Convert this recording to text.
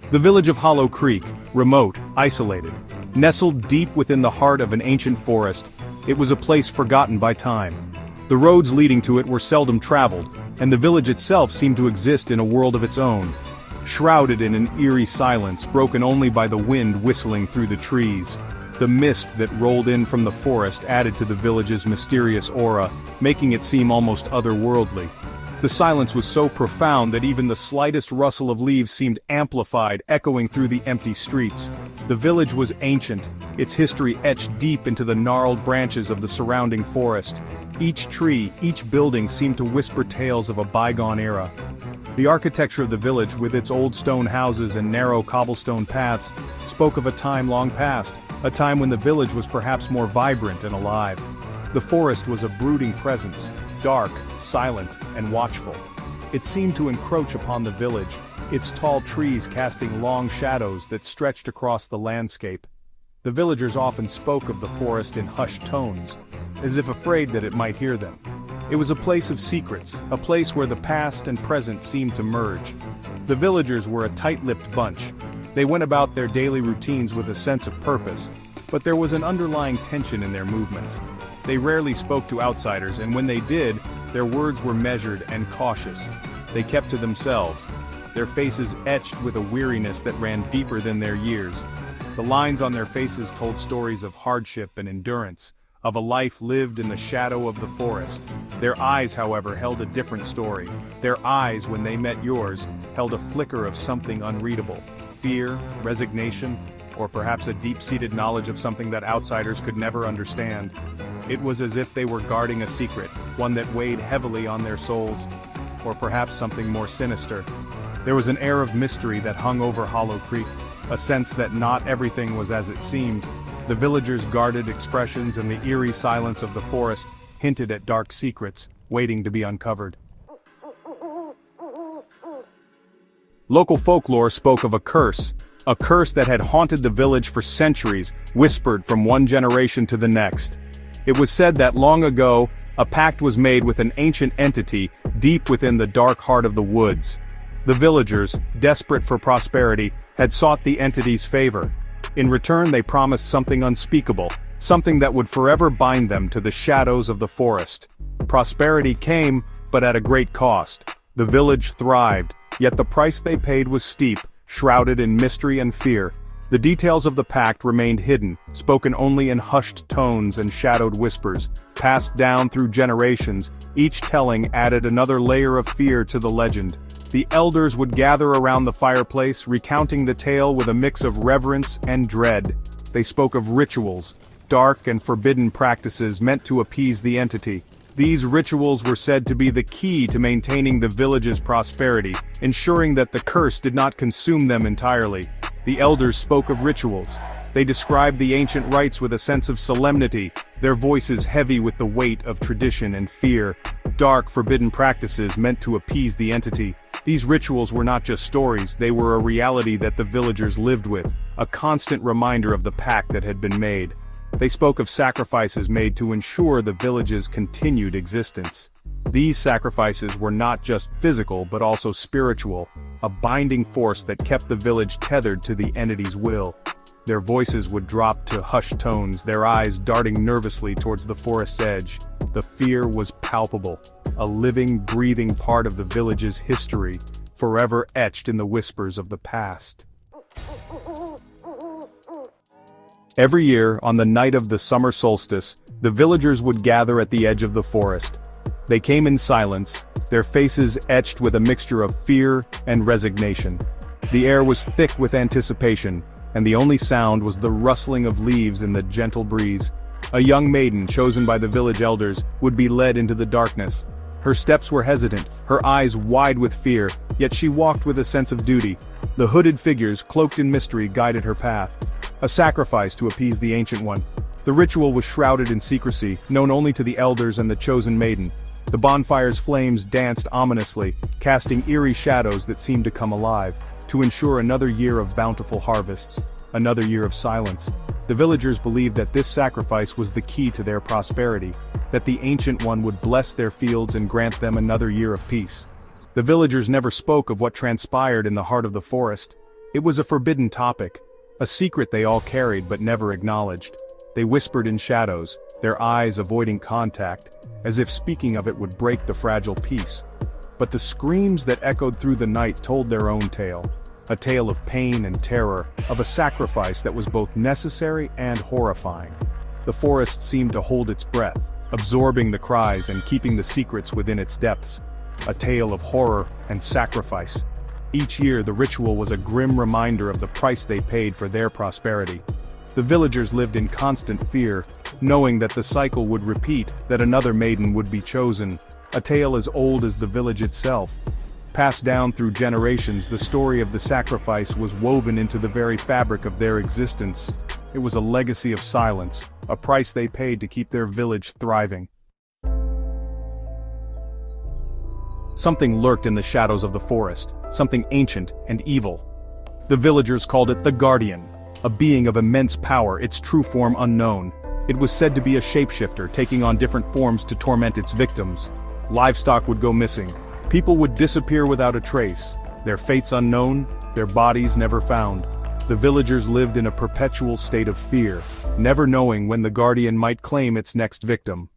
The village of Hollow Creek, remote, isolated, nestled deep within the heart of an ancient forest, it was a place forgotten by time. The roads leading to it were seldom traveled, and the village itself seemed to exist in a world of its own. Shrouded in an eerie silence broken only by the wind whistling through the trees, the mist that rolled in from the forest added to the village's mysterious aura, making it seem almost otherworldly. The silence was so profound that even the slightest rustle of leaves seemed amplified, echoing through the empty streets. The village was ancient, its history etched deep into the gnarled branches of the surrounding forest. Each tree, each building seemed to whisper tales of a bygone era. The architecture of the village, with its old stone houses and narrow cobblestone paths, spoke of a time long past, a time when the village was perhaps more vibrant and alive. The forest was a brooding presence, dark, silent, and watchful. It seemed to encroach upon the village, its tall trees casting long shadows that stretched across the landscape. The villagers often spoke of the forest in hushed tones, as if afraid that it might hear them. It was a place of secrets, a place where the past and present seemed to merge. The villagers were a tight-lipped bunch. They went about their daily routines with a sense of purpose, but there was an underlying tension in their movements. They rarely spoke to outsiders, and when they did, their words were measured and cautious. They kept to themselves, their faces etched with a weariness that ran deeper than their years. The lines on their faces told stories of hardship and endurance, of a life lived in the shadow of the forest. Their eyes, however, held a different story. Their eyes, when they met yours, held a flicker of something unreadable. Fear, resignation, or perhaps a deep-seated knowledge of something that outsiders could never understand. It was as if they were guarding a secret, one that weighed heavily on their souls, or perhaps something more sinister. There was an air of mystery that hung over Hollow Creek, a sense that not everything was as it seemed. The villagers' guarded expressions and the eerie silence of the forest hinted at dark secrets, waiting to be uncovered. Local folklore spoke of a curse that had haunted the village for centuries, whispered from one generation to the next. It was said that long ago, a pact was made with an ancient entity deep within the dark heart of the woods. The villagers, desperate for prosperity, had sought the entity's favor. In return, they promised something unspeakable, something that would forever bind them to the shadows of the forest. Prosperity came, but at a great cost. The village thrived, yet the price they paid was steep, shrouded in mystery and fear. The details of the pact remained hidden, spoken only in hushed tones and shadowed whispers, passed down through generations, each telling added another layer of fear to the legend. The elders would gather around the fireplace, recounting the tale with a mix of reverence and dread. They spoke of rituals, dark and forbidden practices meant to appease the entity. These rituals were said to be the key to maintaining the village's prosperity, ensuring that the curse did not consume them entirely. The elders spoke of rituals. They described the ancient rites with a sense of solemnity, their voices heavy with the weight of tradition and fear. Dark, forbidden practices meant to appease the entity. These rituals were not just stories, they were a reality that the villagers lived with, a constant reminder of the pact that had been made. They spoke of sacrifices made to ensure the village's continued existence. These sacrifices were not just physical but also spiritual, a binding force that kept the village tethered to the entity's will. Their voices would drop to hushed tones, their eyes darting nervously towards the forest's edge. The fear was palpable, a living, breathing part of the village's history, forever etched in the whispers of the past. Every year, on the night of the summer solstice, the villagers would gather at the edge of the forest. They came in silence, their faces etched with a mixture of fear and resignation. The air was thick with anticipation, and the only sound was the rustling of leaves in the gentle breeze. A young maiden, chosen by the village elders, would be led into the darkness. Her steps were hesitant, her eyes wide with fear, yet she walked with a sense of duty. The hooded figures, cloaked in mystery, guided her path. A sacrifice to appease the Ancient One. The ritual was shrouded in secrecy, known only to the elders and the chosen maiden. The bonfire's flames danced ominously, casting eerie shadows that seemed to come alive, to ensure another year of bountiful harvests, another year of silence. The villagers believed that this sacrifice was the key to their prosperity, that the Ancient One would bless their fields and grant them another year of peace. The villagers never spoke of what transpired in the heart of the forest. It was a forbidden topic, a secret they all carried but never acknowledged. They whispered in shadows, their eyes avoiding contact, as if speaking of it would break the fragile peace. But the screams that echoed through the night told their own tale. A tale of pain and terror, of a sacrifice that was both necessary and horrifying. The forest seemed to hold its breath, absorbing the cries and keeping the secrets within its depths. A tale of horror and sacrifice. Each year the ritual was a grim reminder of the price they paid for their prosperity. The villagers lived in constant fear, knowing that the cycle would repeat, that another maiden would be chosen. A tale as old as the village itself. Passed down through generations, the story of the sacrifice was woven into the very fabric of their existence. It was a legacy of silence, a price they paid to keep their village thriving. Something lurked in the shadows of the forest, something ancient and evil. The villagers called it the Guardian, a being of immense power, its true form unknown. It was said to be a shapeshifter, taking on different forms to torment its victims. Livestock would go missing. People would disappear without a trace, their fates unknown, their bodies never found. The villagers lived in a perpetual state of fear, never knowing when the Guardian might claim its next victim.